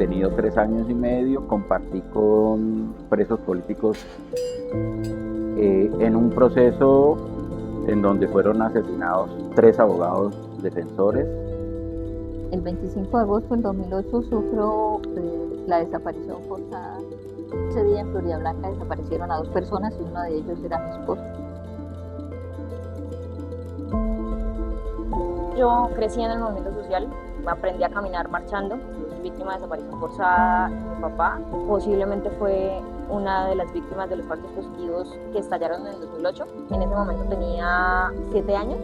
detenido 3 años y medio, compartí con presos políticos en un proceso en donde fueron asesinados 3 abogados defensores. El 25 de agosto del 2008 sufro la desaparición forzada. Ese día en Florida Blanca desaparecieron a 2 personas y uno de ellos era mi esposo. Yo crecí en el movimiento social, aprendí a caminar marchando, soy víctima de desaparición forzada. Mi papá posiblemente fue una de las víctimas de los falsos positivos que estallaron en el 2008. En ese momento tenía 7 años.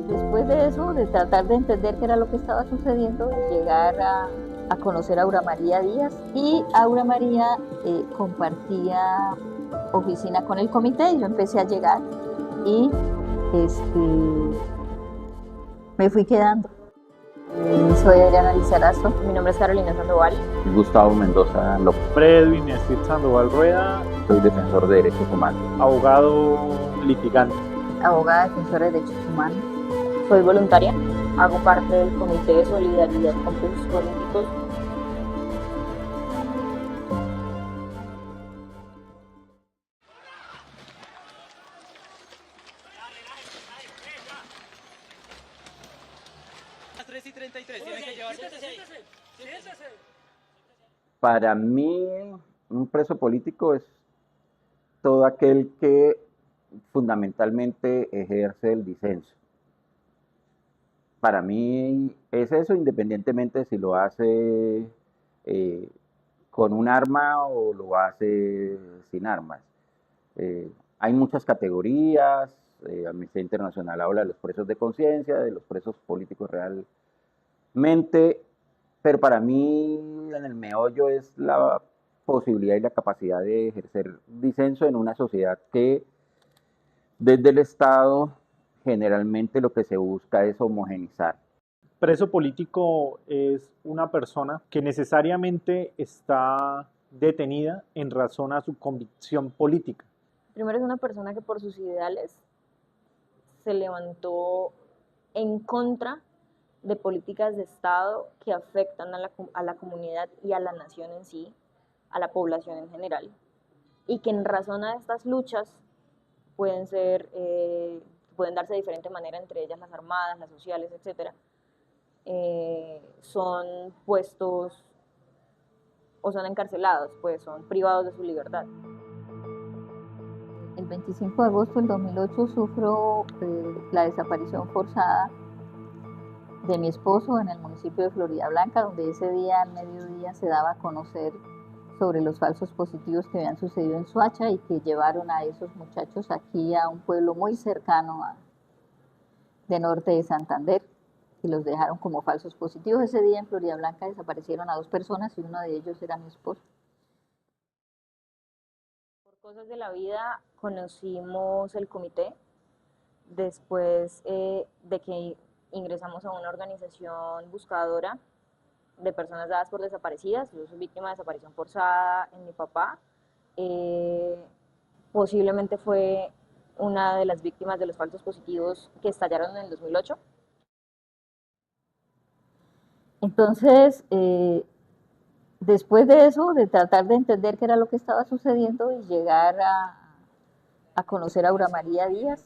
Después de eso, de tratar de entender qué era lo que estaba sucediendo, llegar a conocer a Aura María Díaz, y Aura María compartía oficina con el comité y yo empecé a llegar y me fui quedando. Soy Adriana Lizarazo. Mi nombre es Carolina Sandoval. Gustavo Mendoza López. Edwin Steve Sandoval Rueda. Soy defensor de derechos humanos. Abogado litigante. Abogada defensora de derechos humanos. Soy voluntaria, hago parte del Comité de Solidaridad con Presos Políticos. Para mí, un preso político es todo aquel que fundamentalmente ejerce el disenso. Para mí es eso, independientemente si lo hace con un arma o lo hace sin armas. Hay muchas categorías. Amnistía Internacional habla de los presos de conciencia, de los presos políticos realmente, pero para mí en el meollo es la posibilidad y la capacidad de ejercer disenso en una sociedad que desde el Estado generalmente lo que se busca es homogeneizar. Preso político es una persona que necesariamente está detenida en razón a su convicción política. Primero es una persona que por sus ideales se levantó en contra de políticas de Estado que afectan a la comunidad y a la nación en sí, a la población en general, y que en razón a estas luchas pueden darse de diferente manera, entre ellas las armadas, las sociales, etc. Son puestos o son encarcelados, pues son privados de su libertad. El 25 de agosto del 2008 sufro la desaparición forzada de mi esposo en el municipio de Florida Blanca, donde ese día al mediodía se daba a conocer sobre los falsos positivos que habían sucedido en Soacha y que llevaron a esos muchachos aquí a un pueblo muy cercano de norte de Santander y los dejaron como falsos positivos. Ese día en Florida Blanca desaparecieron a 2 personas y uno de ellos era mi esposo. Por cosas de la vida conocimos el comité después de que ingresamos a una organización buscadora de personas dadas por desaparecidas. Yo soy víctima de desaparición forzada en mi papá. Posiblemente fue una de las víctimas de los falsos positivos que estallaron en el 2008. Entonces, después de eso, de tratar de entender qué era lo que estaba sucediendo y llegar a conocer a Aura María Díaz,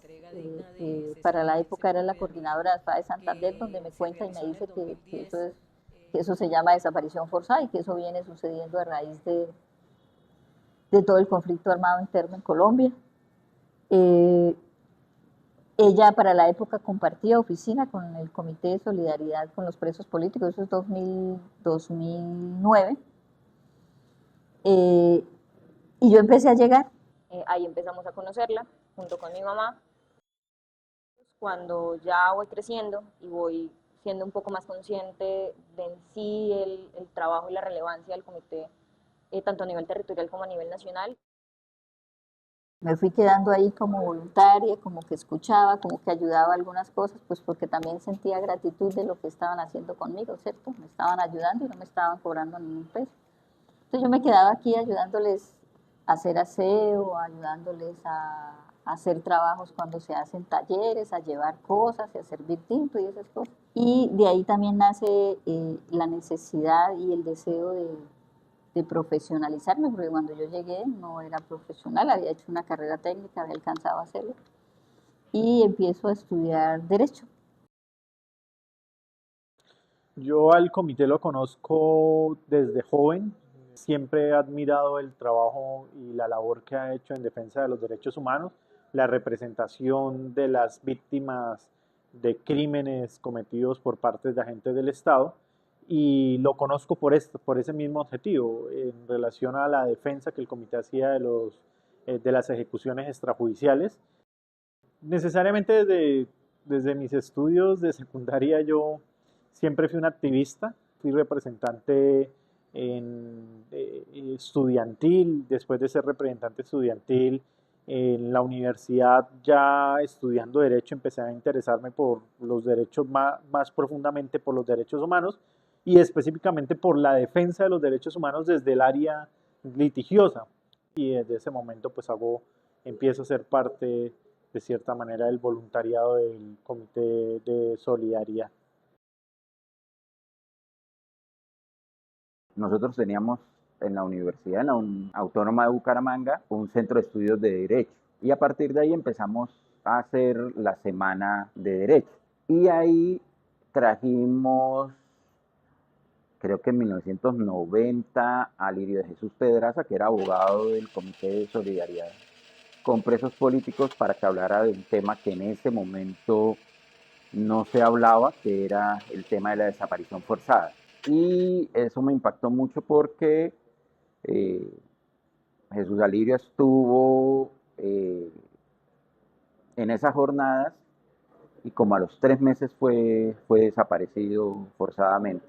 que para la época era la coordinadora de ASPA de Santander, donde me cuenta y me dice que eso se llama desaparición forzada y que eso viene sucediendo a raíz de todo el conflicto armado interno en Colombia. Ella para la época compartía oficina con el Comité de Solidaridad con los Presos Políticos, eso es 2009. Y yo empecé a llegar. Ahí empezamos a conocerla junto con mi mamá. Cuando ya voy creciendo y voy siendo un poco más consciente de en sí el trabajo y la relevancia del comité, tanto a nivel territorial como a nivel nacional. Me fui quedando ahí como voluntaria, como que escuchaba, como que ayudaba a algunas cosas, pues porque también sentía gratitud de lo que estaban haciendo conmigo, ¿cierto? Me estaban ayudando y no me estaban cobrando ningún peso. Entonces yo me quedaba aquí ayudándoles a hacer aseo, ayudándoles a hacer trabajos cuando se hacen talleres, a llevar cosas y a servir tinto y esas cosas. Y de ahí también nace la necesidad y el deseo de profesionalizarme, porque cuando yo llegué no era profesional, había hecho una carrera técnica, había alcanzado a hacerlo, y empiezo a estudiar Derecho. Yo al comité lo conozco desde joven. Siempre he admirado el trabajo y la labor que ha hecho en defensa de los derechos humanos, la representación de las víctimas de crímenes cometidos por parte de agentes del Estado, y lo conozco por esto, por ese mismo objetivo, en relación a la defensa que el comité hacía de las ejecuciones extrajudiciales. Necesariamente desde mis estudios de secundaria yo siempre fui un activista, fui representante estudiantil, después de ser representante estudiantil en la universidad, ya estudiando Derecho, empecé a interesarme por los derechos más profundamente por los derechos humanos y específicamente por la defensa de los derechos humanos desde el área litigiosa. Y desde ese momento pues empiezo a ser parte de cierta manera del voluntariado del Comité de Solidaridad. Nosotros teníamos en la universidad, en la Autónoma de Bucaramanga, un centro de estudios de Derecho. Y a partir de ahí empezamos a hacer la Semana de Derecho. Y ahí trajimos, creo que en 1990, a Lirio de Jesús Pedraza, que era abogado del Comité de Solidaridad con Presos Políticos, para que hablara de un tema que en ese momento no se hablaba, que era el tema de la desaparición forzada. Y eso me impactó mucho porque Jesús Alirio estuvo en esas jornadas y como a los 3 meses fue desaparecido forzadamente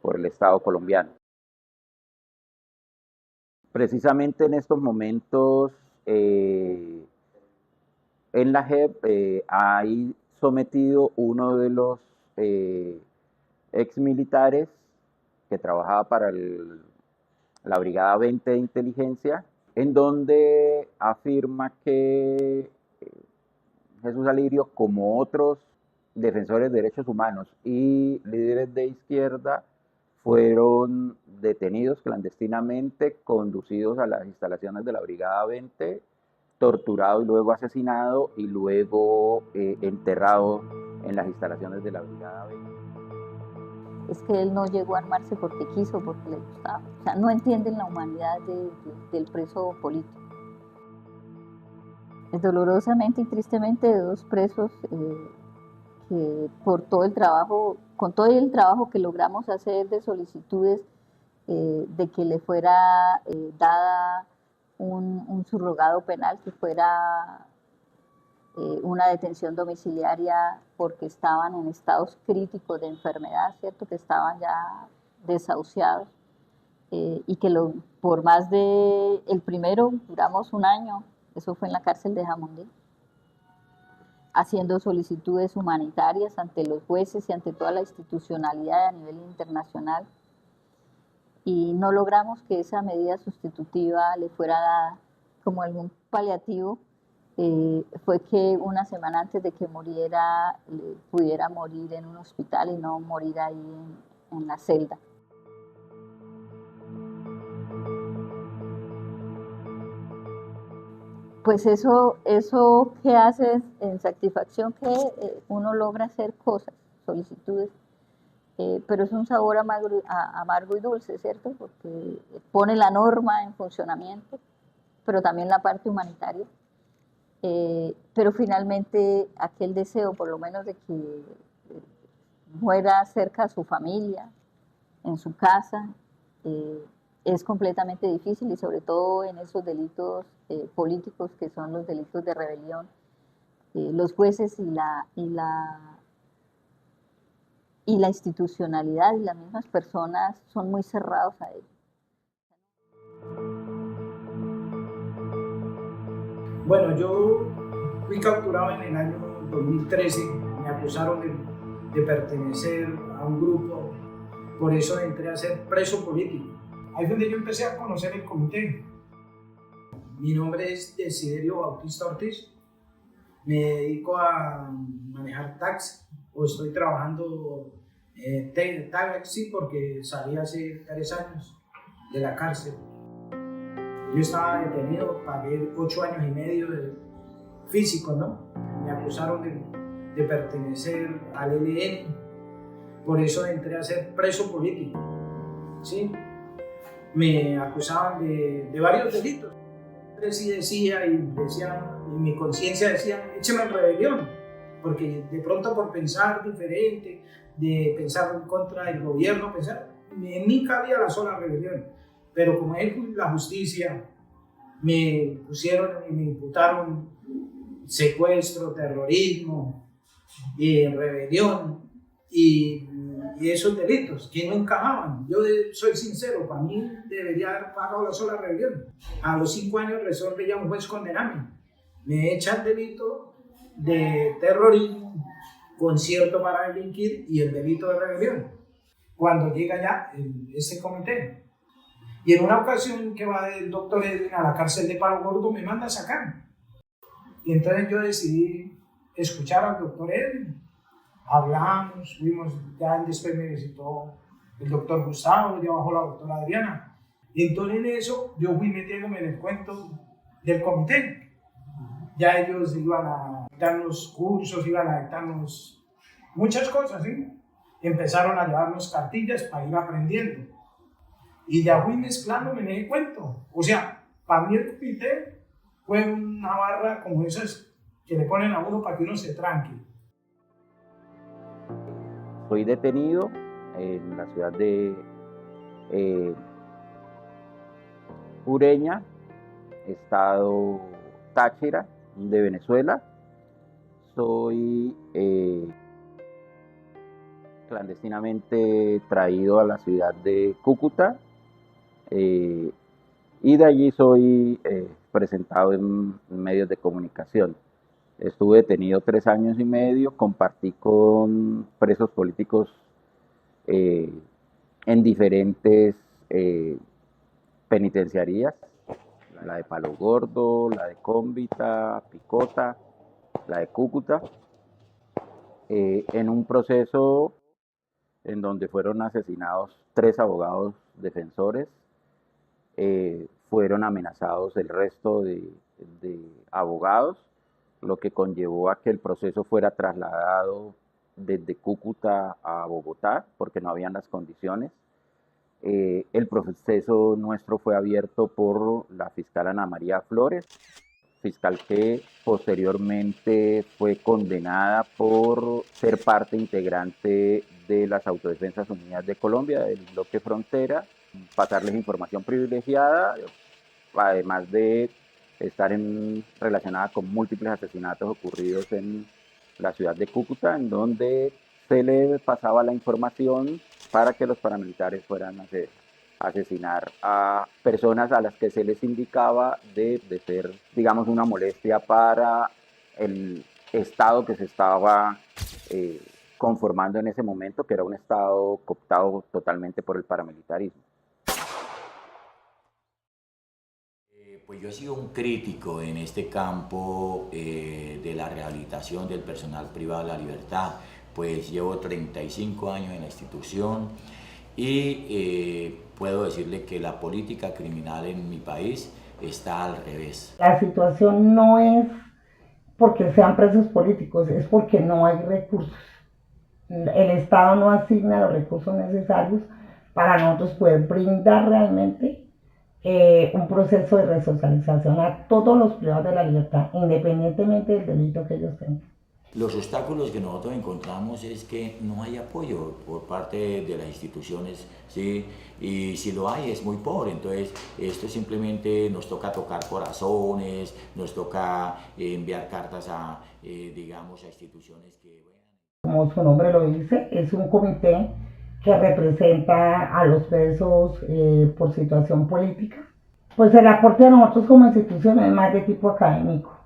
por el Estado colombiano. Precisamente en estos momentos en la JEP hay sometido uno de los ex militares que trabajaba para la Brigada 20 de Inteligencia, en donde afirma que Jesús Alirio, como otros defensores de derechos humanos y líderes de izquierda, fueron detenidos clandestinamente, conducidos a las instalaciones de la Brigada 20, torturado y luego asesinado y luego enterrado en las instalaciones de la Brigada 20. Es que él no llegó a armarse porque quiso, porque le gustaba. O sea, no entienden la humanidad del preso político. Es dolorosamente y tristemente de dos presos que por todo el trabajo, con todo el trabajo que logramos hacer de solicitudes de que le fuera dada un subrogado penal, que fuera una detención domiciliaria porque estaban en estados críticos de enfermedad, ¿cierto? Que estaban ya desahuciados y que por más de el primero duramos un año, eso fue en la cárcel de Jamundí, haciendo solicitudes humanitarias ante los jueces y ante toda la institucionalidad a nivel internacional, y no logramos que esa medida sustitutiva le fuera dada como algún paliativo. Fue que una semana antes de que muriera pudiera morir en un hospital y no morir ahí en la celda. Pues eso que hace en satisfacción que uno logra hacer cosas, solicitudes, pero es un sabor amargo y dulce, ¿cierto? Porque pone la norma en funcionamiento, pero también la parte humanitaria. Pero finalmente aquel deseo, por lo menos de que muera cerca a su familia, en su casa, es completamente difícil, y sobre todo en esos delitos políticos que son los delitos de rebelión. Los jueces y la institucionalidad y las mismas personas son muy cerrados a ello. Bueno, yo fui capturado en el año 2013, me acusaron de pertenecer a un grupo, por eso entré a ser preso político. Ahí es donde yo empecé a conocer el comité. Mi nombre es Desiderio Bautista Ortiz, me dedico a manejar taxi o estoy trabajando taxi porque salí hace 3 años de la cárcel. Yo estaba detenido, pagué 8 años y medio de físico, ¿no? Me acusaron de pertenecer al ELN, por eso entré a ser preso político, ¿sí? Me acusaban de varios delitos. Sí decía y mi conciencia decía, écheme en rebelión, porque de pronto por pensar diferente, de pensar en contra del gobierno, en mí cabía la sola rebelión, pero como es la justicia, me pusieron y me imputaron secuestro, terrorismo, rebelión y esos delitos que no encajaban. Yo soy sincero, para mí debería haber pagado la sola rebelión. A los 5 años resuelve ya un juez condenarme. Me echa el delito de terrorismo, concierto para delinquir y el delito de rebelión. Cuando llega ya ese comité. Y en una ocasión que va el doctor Edwin a la cárcel de Palo Gordo, me manda a sacar. Y entonces yo decidí escuchar al doctor Edwin. Hablamos, fuimos, ya después me visitó el doctor Gustavo, ya bajó la doctora Adriana. Y entonces en eso yo fui metiéndome en el cuento del comité. Ya ellos iban a darnos cursos, iban a darnos muchas cosas, ¿sí? Empezaron a llevarnos cartillas para ir aprendiendo. Y ya fui mezclándome en el cuento. O sea, para mí el comité fue una barra como esas que le ponen a uno para que uno se tranque. Soy detenido en la ciudad de Ureña, estado Táchira, de Venezuela. Soy clandestinamente traído a la ciudad de Cúcuta y de allí soy presentado en medios de comunicación. Estuve detenido 3 años y medio, compartí con presos políticos en diferentes penitenciarías, la de Palo Gordo, la de Cómbita, Picota, la de Cúcuta, en un proceso en donde fueron asesinados 3 abogados defensores, fueron amenazados el resto de abogados, lo que conllevó a que el proceso fuera trasladado desde Cúcuta a Bogotá, porque no habían las condiciones. El proceso nuestro fue abierto por la fiscal Ana María Flores, fiscal que posteriormente fue condenada por ser parte integrante de las Autodefensas Unidas de Colombia, del bloque Frontera, pasarles información privilegiada, además de estar relacionada con múltiples asesinatos ocurridos en la ciudad de Cúcuta, en donde se le pasaba la información para que los paramilitares fueran a asesinar a personas a las que se les indicaba de ser, digamos, una molestia para el estado que se estaba conformando en ese momento, que era un estado cooptado totalmente por el paramilitarismo. Pues yo he sido un crítico en este campo de la rehabilitación del personal privado de la libertad, pues llevo 35 años en la institución y puedo decirle que la política criminal en mi país está al revés. La situación no es porque sean presos políticos, es porque no hay recursos. El Estado no asigna los recursos necesarios para nosotros poder brindar realmente un proceso de resocialización a todos los privados de la libertad, independientemente del delito que ellos tengan. Los obstáculos que nosotros encontramos es que no hay apoyo por parte de las instituciones, ¿sí? Y si lo hay es muy pobre, entonces esto simplemente nos toca tocar corazones, nos toca enviar cartas a, digamos, a instituciones que... Como su nombre lo dice, es un comité que representa a los presos por situación política. Pues el aporte de nosotros como institución es más de tipo académico,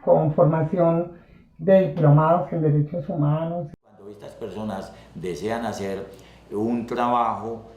con formación de diplomados en derechos humanos. Cuando estas personas desean hacer un trabajo,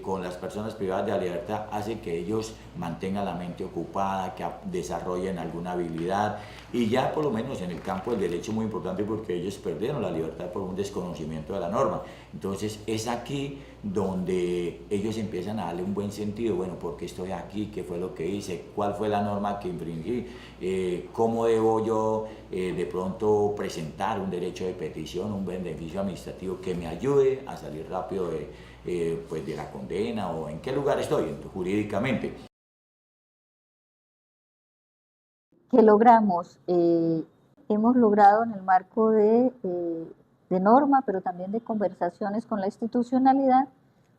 con las personas privadas de la libertad hace que ellos mantengan la mente ocupada, que desarrollen alguna habilidad, y ya por lo menos en el campo del derecho muy importante porque ellos perdieron la libertad por un desconocimiento de la norma. Entonces es aquí donde ellos empiezan a darle un buen sentido, bueno, ¿por qué estoy aquí? ¿Qué fue lo que hice? ¿Cuál fue la norma que infringí? ¿Cómo debo yo de pronto presentar un derecho de petición, un beneficio administrativo que me ayude a salir rápido pues de la condena, o en qué lugar estoy jurídicamente? ¿Qué logramos? Hemos logrado en el marco de norma, pero también de conversaciones con la institucionalidad,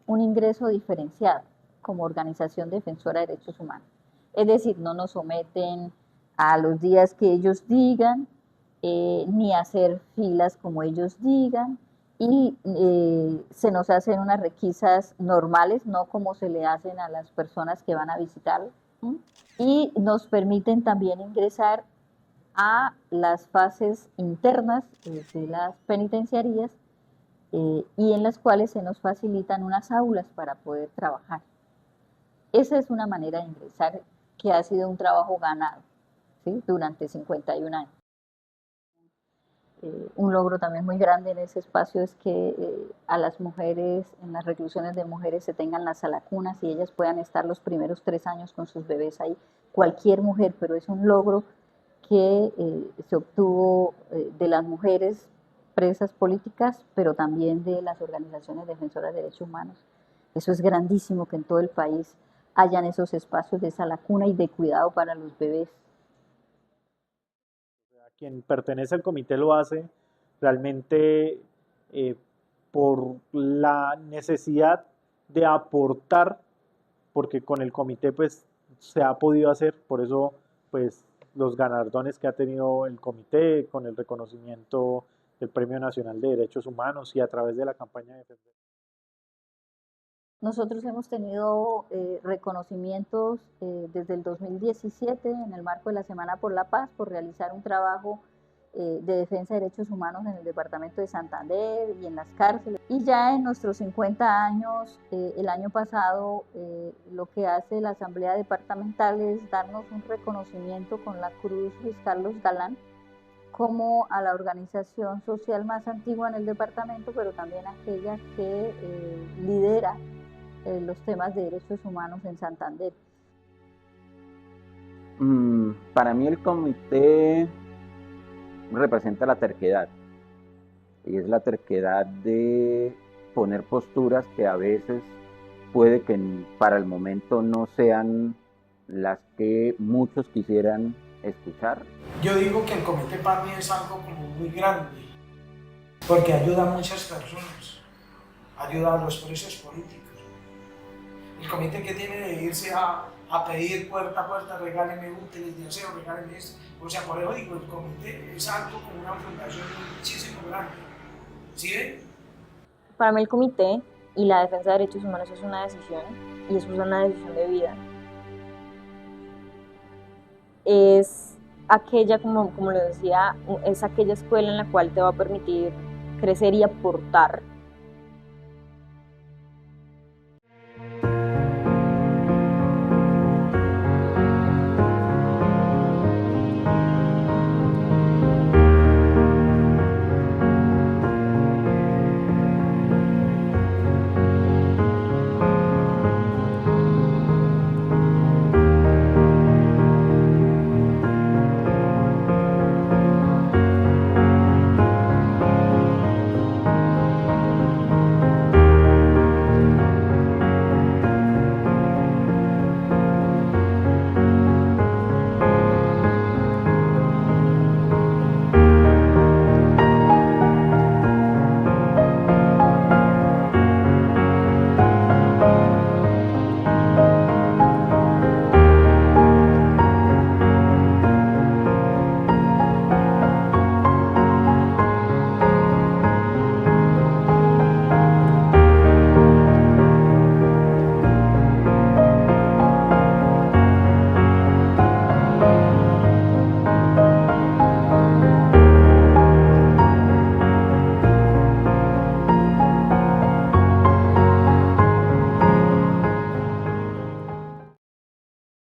un ingreso diferenciado como organización defensora de derechos humanos. Es decir, no nos someten a los días que ellos digan, ni a hacer filas como ellos digan, y se nos hacen unas requisas normales, no como se le hacen a las personas que van a visitarlo, y nos permiten también ingresar a las fases internas de las penitenciarías, y en las cuales se nos facilitan unas aulas para poder trabajar. Esa es una manera de ingresar que ha sido un trabajo ganado, ¿sí?, durante 51 años. Un logro también muy grande en ese espacio es que a las mujeres, en las reclusiones de mujeres, se tengan las salacunas y ellas puedan estar los primeros 3 años con sus bebés ahí. Cualquier mujer, pero es un logro que se obtuvo de las mujeres presas políticas, pero también de las organizaciones defensoras de derechos humanos. Eso es grandísimo, que en todo el país hayan esos espacios de salacuna y de cuidado para los bebés. Quien pertenece al comité lo hace realmente por la necesidad de aportar, porque con el comité pues se ha podido hacer, por eso pues los galardones que ha tenido el comité con el reconocimiento del Premio Nacional de Derechos Humanos y a través de la campaña de defensa. Nosotros hemos tenido reconocimientos desde el 2017 en el marco de la Semana por la Paz por realizar un trabajo de defensa de derechos humanos en el departamento de Santander y en las cárceles. Y ya en nuestros 50 años, el año pasado, lo que hace la Asamblea Departamental es darnos un reconocimiento con la Cruz Luis Carlos Galán como a la organización social más antigua en el departamento, pero también aquella que lidera los temas de derechos humanos en Santander. Para mí el comité representa la terquedad, y es la terquedad de poner posturas que a veces puede que para el momento no sean las que muchos quisieran escuchar. Yo digo que el comité para mí es algo como muy grande, porque ayuda a muchas personas, ayuda a los presos políticos. El comité que tiene de irse a pedir puerta a puerta, regálenme útiles de aseo, regálenme esto. O sea, por eso digo, el comité es algo como una fundación muchísimo grande. ¿Sí ven? Para mí el comité y la defensa de derechos humanos es una decisión, y eso es una decisión de vida. Es aquella, como lo decía, es aquella escuela en la cual te va a permitir crecer y aportar